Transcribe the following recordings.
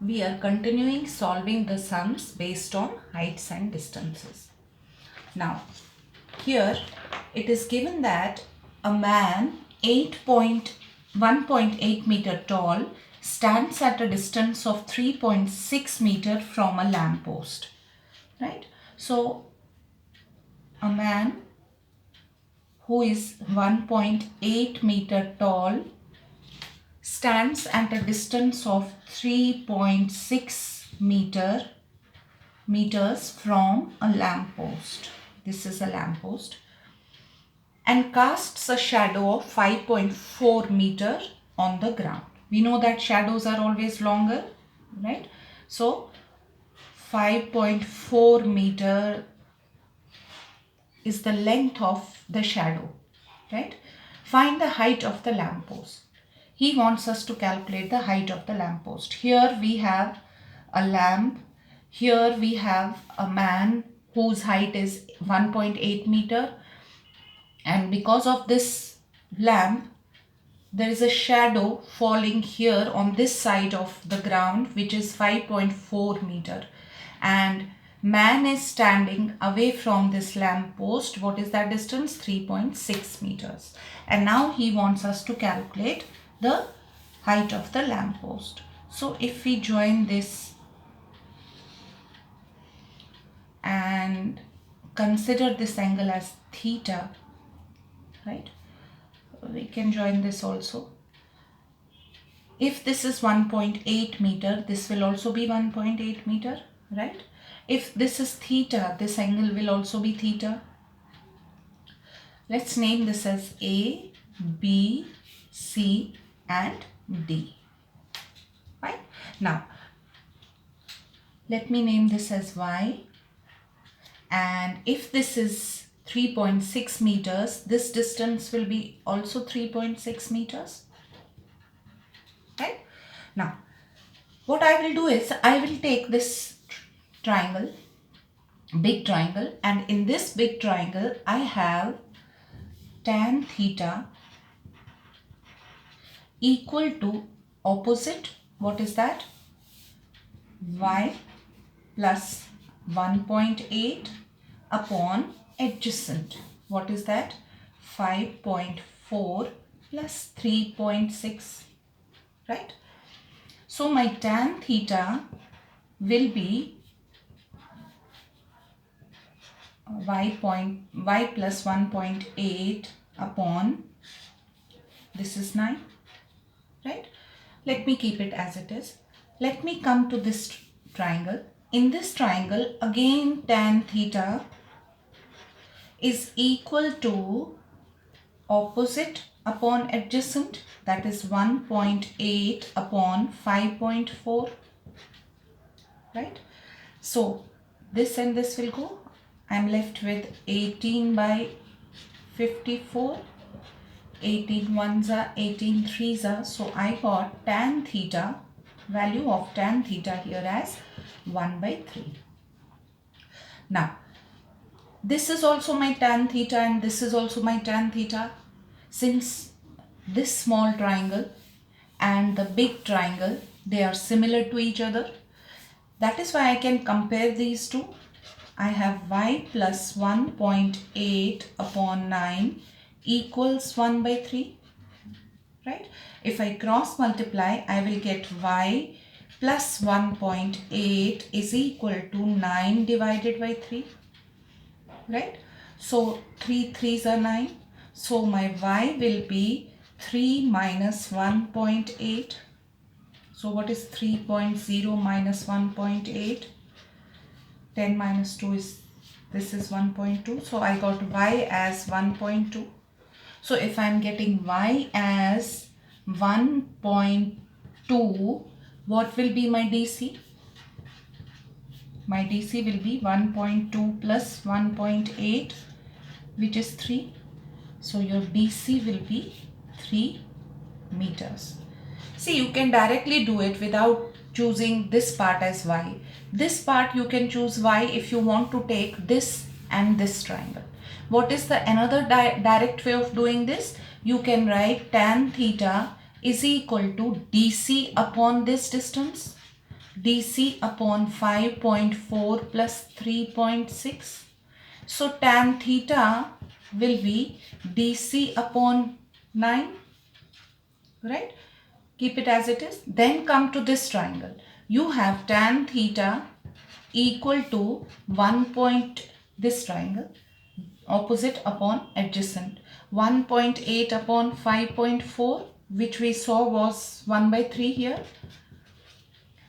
We are continuing solving the sums based on heights and distances. Now, here it is given that a man 1.8 meter tall stands at a distance of 3.6 meter from a lamp post. Right? So, a man who is 1.8 meter tall stands at a distance of 3.6 meters from a lamp post. This is a lamp post, and casts a shadow of 5.4 meter on the ground. We know that shadows are always longer, right? So 5.4 meter is the length of the shadow, right? Find the height of the lamp post. He wants us to calculate the height of the lamp post. Here we have a lamp. Here we have a man whose height is 1.8 meter. And because of this lamp, there is a shadow falling here on this side of the ground, which is 5.4 meter. And man is standing away from this lamp post. What is that distance? 3.6 meters. And now he wants us to calculate the height of the lamp post. So if we join this and consider this angle as theta, right? We can join this also. If this is 1.8 meter, this will also be 1.8 meter, right? If this is theta, this angle will also be theta. Let's name this as A, B, C and D. Right? Now, let me name this as Y. And if this is 3.6 meters, this distance will be also 3.6 meters. Right? Now, what I will do is I will take this triangle, big triangle, and in this big triangle I have tan theta equal to opposite. What is that? Y plus 1.8 upon adjacent. What is that? 5.4 plus 3.6. Right? So my tan theta will be y plus 1.8 upon, this is 9, right? Let me keep it as it is. Let me come to this triangle. In this triangle, again tan theta is equal to opposite upon adjacent, that is 1.8 upon 5.4, right? So this and this will go. I'm left with 18 by 54. 18 ones are 18 threes are. So I got tan theta, value of tan theta here as 1 by 3. Now, this is also my tan theta and this is also my tan theta. Since this small triangle and the big triangle, they are similar to each other. That is why I can compare these two. I have y plus 1.8 upon 9 equals 1 by 3. Right? If I cross multiply, I will get y plus 1.8 is equal to 9 divided by 3. Right? So 3 3s are 9. So my y will be 3 minus 1.8. So what is 3.0 minus 1.8? 10 minus 2 is, this is 1.2. So I got y as 1.2. So if I am getting y as 1.2, what will be my DC? My DC will be 1.2 plus 1.8, which is 3. So your DC will be 3 meters. See, you can directly do it without choosing this part as y. This part you can choose y if you want to take this and this triangle. What is the another direct way of doing this? You can write tan theta is equal to DC upon this distance. DC upon 5.4 plus 3.6. So tan theta will be DC upon 9, right? Keep it as it is. Then come to this triangle. You have tan theta equal to 1. This triangle, opposite upon adjacent, 1.8 upon 5.4, which we saw was 1/3 here.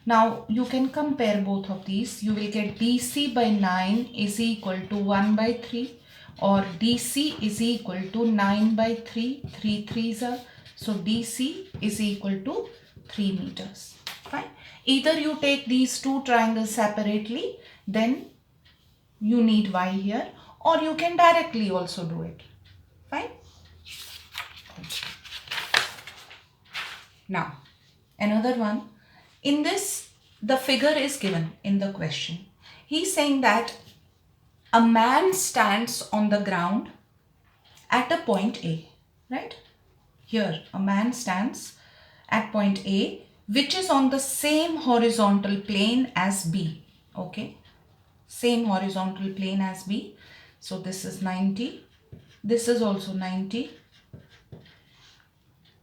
Now you can compare both of these. You will get DC by 9 is equal to 1/3, or DC is equal to 9/3. 3 3s are, so DC is equal to 3 meters. Fine. Either you take these two triangles separately, then you need Y here, or you can directly also do it. Fine. Now another one. In this, the figure is given in the question. He's saying that a man stands on the ground at a point A, right? Here, a man stands at point A, which is on the same horizontal plane as B, okay? Same horizontal plane as B. So this is 90. This is also 90.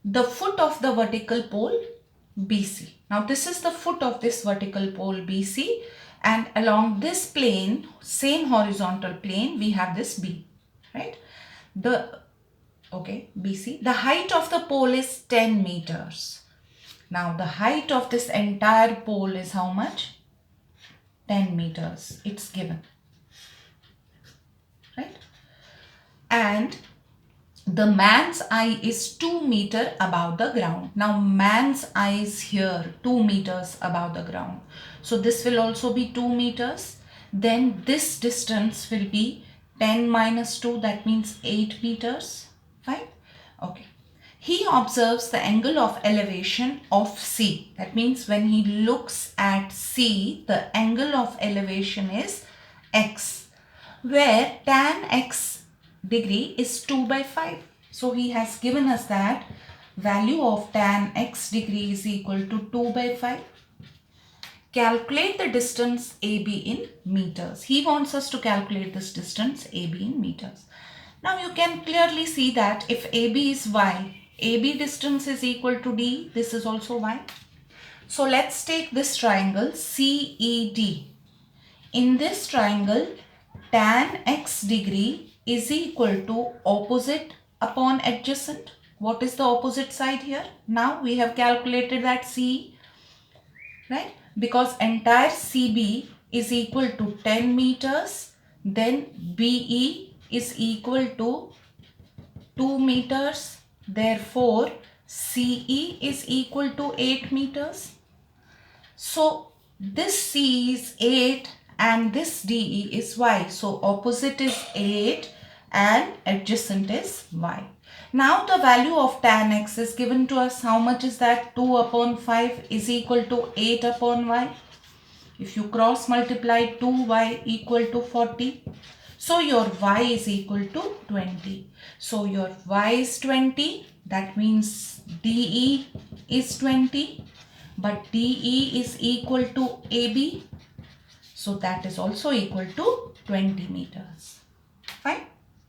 The foot of the vertical pole BC. Now this is the foot of this vertical pole BC, and along this plane, same horizontal plane, we have this B, right? BC. The height of the pole is 10 meters. Now the height of this entire pole is how much? 10 meters. It's given, right? And the man's eye is 2 meters above the ground. Now man's eye is here 2 meters above the ground. So this will also be 2 meters. Then this distance will be 10 minus 2, that means 8 meters. Fine. Okay. He observes the angle of elevation of C. That means when he looks at C, the angle of elevation is X, where tan X degree is 2/5. So he has given us that value of tan X degree is equal to 2/5. Calculate the distance AB in meters. He wants us to calculate this distance AB in meters. Now you can clearly see that if AB is Y, AB distance is equal to D. This is also Y. So let's take this triangle CED. In this triangle, tan X degree is equal to opposite upon adjacent. What is the opposite side here? Now we have calculated that C, right? Because entire CB is equal to 10 meters, then BE is equal to 2 meters. Therefore, CE is equal to 8 meters. So this C is 8 and this DE is Y. So opposite is 8 and adjacent is Y. Now the value of tan X is given to us. How much is that? 2/5 is equal to 8/Y. If you cross multiply 2Y equal to 40. So your Y is equal to 20. So your Y is 20. That means DE is 20. But DE is equal to AB. So that is also equal to 20 meters. Fine.